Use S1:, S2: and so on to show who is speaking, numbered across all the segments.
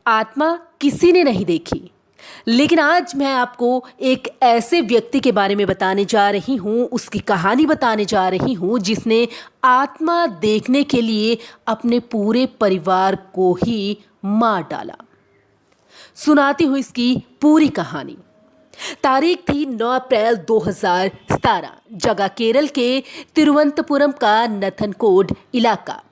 S1: आत्मा किसी ने नहीं देखी, लेकिन आज मैं आपको एक ऐसे व्यक्ति के बारे में बताने जा रही हूँ, उसकी कहानी बताने जा रही हूँ जिसने आत्मा देखने के लिए अपने पूरे परिवार को ही मार डाला। सुनाती हूँ इसकी पूरी कहानी। तारीख थी 9 अप्रैल 2017। जगह केरल के तिरुवनंतपुरम का नथनकोड इलाका।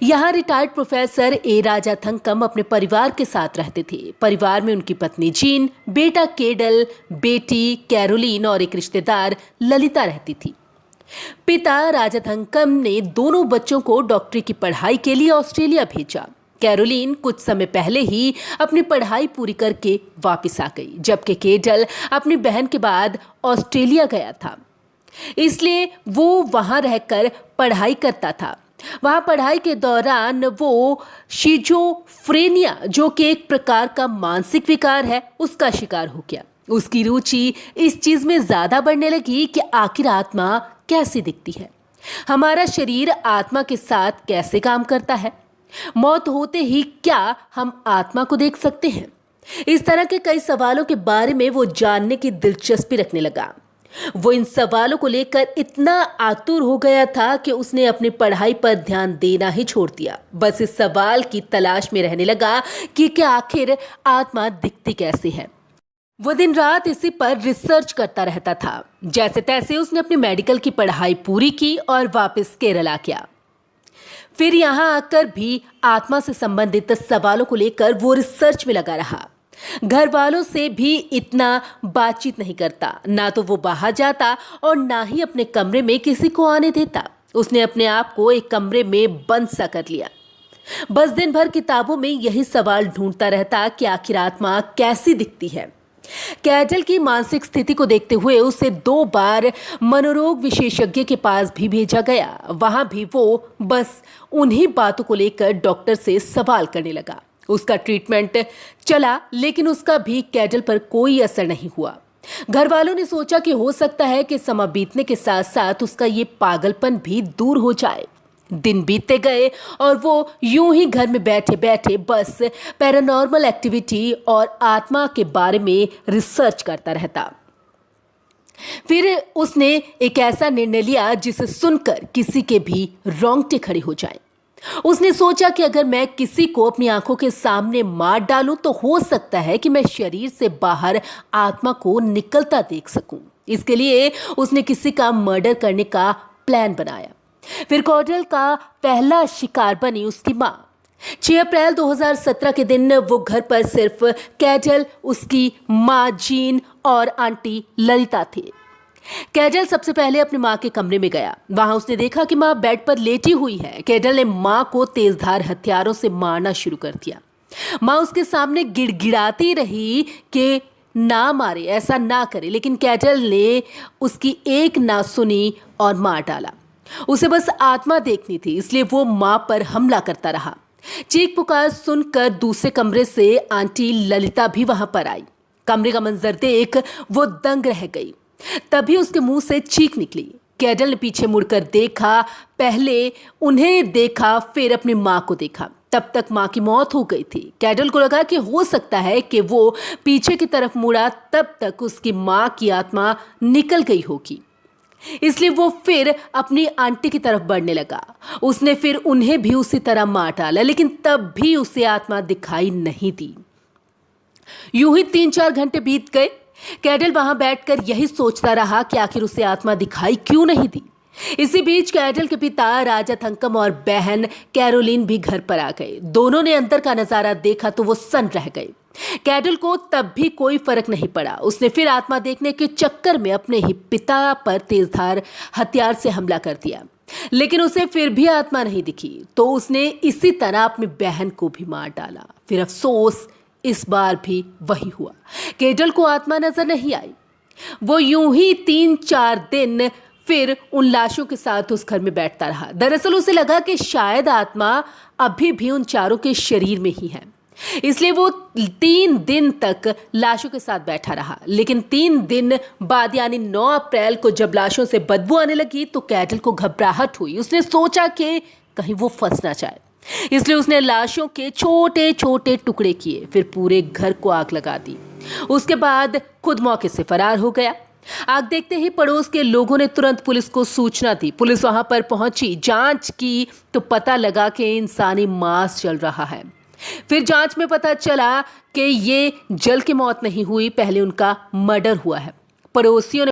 S1: यहाँ रिटायर्ड प्रोफेसर ए राजाथंकम अपने परिवार के साथ रहते थे। परिवार में उनकी पत्नी जीन, बेटा केडल, बेटी कैरोलिन और एक रिश्तेदार ललिता रहती थी। पिता राजाथंकम ने दोनों बच्चों को डॉक्टरी की पढ़ाई के लिए ऑस्ट्रेलिया भेजा। कैरोलिन कुछ समय पहले ही अपनी पढ़ाई पूरी करके वापस आ गई, जबकि केडल अपनी बहन के बाद ऑस्ट्रेलिया गया था, इसलिए वो वहां रहकर पढ़ाई करता था। वहां पढ़ाई के दौरान वो शिजोफ्रेनिया, जो कि एक प्रकार का मानसिक विकार है, उसका शिकार हो गया। उसकी रुचि इस चीज में ज्यादा बढ़ने लगी कि आखिर आत्मा कैसी दिखती है, हमारा शरीर आत्मा के साथ कैसे काम करता है, मौत होते ही क्या हम आत्मा को देख सकते हैं। इस तरह के कई सवालों के बारे में वो जानने की दिलचस्पी रखने लगा। वो इन सवालों को लेकर इतना आतुर हो गया था कि उसने अपनी पढ़ाई पर ध्यान देना ही छोड़ दिया। बस इस सवाल की तलाश में रहने लगा कि क्या आखिर आत्मा दिखती कैसे है। वो दिन रात इसी पर रिसर्च करता रहता था। जैसे तैसे उसने अपनी मेडिकल की पढ़ाई पूरी की और वापस केरल आ गया। फिर यहाँ आकर भी आत्मा से संबंधित सवालों को लेकर वो रिसर्च में लगा रहा। घर वालों से भी इतना बातचीत नहीं करता, ना तो वो बाहर जाता और ना ही अपने कमरे में किसी को आने देता। उसने अपने आप को एक कमरे में बंद सा कर लिया। बस दिन भर किताबों में यही सवाल ढूंढता रहता कि आखिर आत्मा कैसी दिखती है। कैडल की मानसिक स्थिति को देखते हुए उसे 2 बार मनोरोग विशेषज्ञ के पास भी भेजा गया। वहां भी वो बस उन्हीं बातों को लेकर डॉक्टर से सवाल करने लगा। उसका ट्रीटमेंट चला, लेकिन उसका भी कैडल पर कोई असर नहीं हुआ। घर वालों ने सोचा कि हो सकता है कि समय बीतने के साथ साथ उसका ये पागलपन भी दूर हो जाए। दिन बीतते गए और वो यूं ही घर में बैठे बैठे बस पैरानॉर्मल एक्टिविटी और आत्मा के बारे में रिसर्च करता रहता। फिर उसने एक ऐसा निर्णय लिया जिसे सुनकर किसी के भी रोंगटे खड़े हो जाएं। उसने सोचा कि अगर मैं किसी को अपनी आंखों के सामने मार डालूं तो हो सकता है कि मैं शरीर से बाहर आत्मा को निकलता देख सकूं। इसके लिए उसने किसी का मर्डर करने का प्लान बनाया। फिर कैडल का पहला शिकार बनी उसकी मां। 6 अप्रैल 2017 के दिन वो घर पर सिर्फ कैडल, उसकी मां जीन और आंटी ललिता थे। कैडल सबसे पहले अपनी मां के कमरे में गया। वहां उसने देखा कि मां बेड पर लेटी हुई है। कैडल ने मां को तेजधार हथियारों से मारना शुरू कर दिया। मां उसके सामने गिड़गिड़ाती रही कि ना मारे, ऐसा ना करे, लेकिन कैडल ने उसकी एक ना सुनी और मार डाला। उसे बस आत्मा देखनी थी, इसलिए वो मां पर हमला करता रहा। चीख पुकार सुनकर दूसरे कमरे से आंटी ललिता भी वहां पर आई। कमरे का मंजर देख वो दंग रह गई। तभी उसके मुंह से चीख निकली। कैडल ने पीछे मुड़कर देखा, पहले उन्हें देखा, फिर अपनी मां को देखा। तब तक मां की मौत हो गई थी। कैडल को लगा कि हो सकता है कि वो पीछे की तरफ मुड़ा, तब तक उसकी मां की आत्मा निकल गई होगी। इसलिए वो फिर अपनी आंटी की तरफ बढ़ने लगा। उसने फिर उन्हें भी उसी तरह मार डाला, लेकिन तब भी उसे आत्मा दिखाई नहीं दी। यूं ही 3-4 घंटे बीत गए। कैडल वहां बैठकर यही सोचता रहा कि आखिर उसे आत्मा दिखाई क्यों नहीं दी। इसी बीच कैडल के पिता राजाथंकम और बहन कैरोलिन भी घर पर आ गए। दोनों ने अंदर का नजारा देखा तो वो सन्न रह गए। कैडल को तब भी कोई फर्क नहीं पड़ा। उसने फिर आत्मा देखने के चक्कर में अपने ही पिता पर तेजधार हथियार से हमला कर दिया, लेकिन उसे फिर भी आत्मा नहीं दिखी, तो उसने इसी तरह अपनी बहन को भी मार डाला। फिर अफसोस, इस बार भी वही हुआ। कैडल को आत्मा नजर नहीं आई। वो यूं ही 3-4 दिन फिर उन लाशों के साथ उस घर में बैठता रहा। दरअसल उसे लगा कि शायद आत्मा अभी भी उन चारों के शरीर में ही है, इसलिए वो 3 दिन तक लाशों के साथ बैठा रहा। लेकिन 3 दिन बाद यानी 9 अप्रैल को जब लाशों से बदबू आने लगी तो कैडल को घबराहट हुई। उसने सोचा कि कहीं वो फंस ना जाए। इसलिए उसने लाशों के छोटे छोटे टुकड़े किए, फिर पूरे घर को आग लगा दी। उसके बाद खुद मौके से फरार हो गया। आग देखते ही पड़ोस के लोगों ने तुरंत पुलिस को सूचना दी। पुलिस वहां पर पहुंची, जांच की तो पता लगा कि इंसानी मांस जल रहा है। फिर जांच में पता चला कि ये जल की मौत नहीं हुई, पहले उनका मर्डर हुआ है। पड़ोसियों ने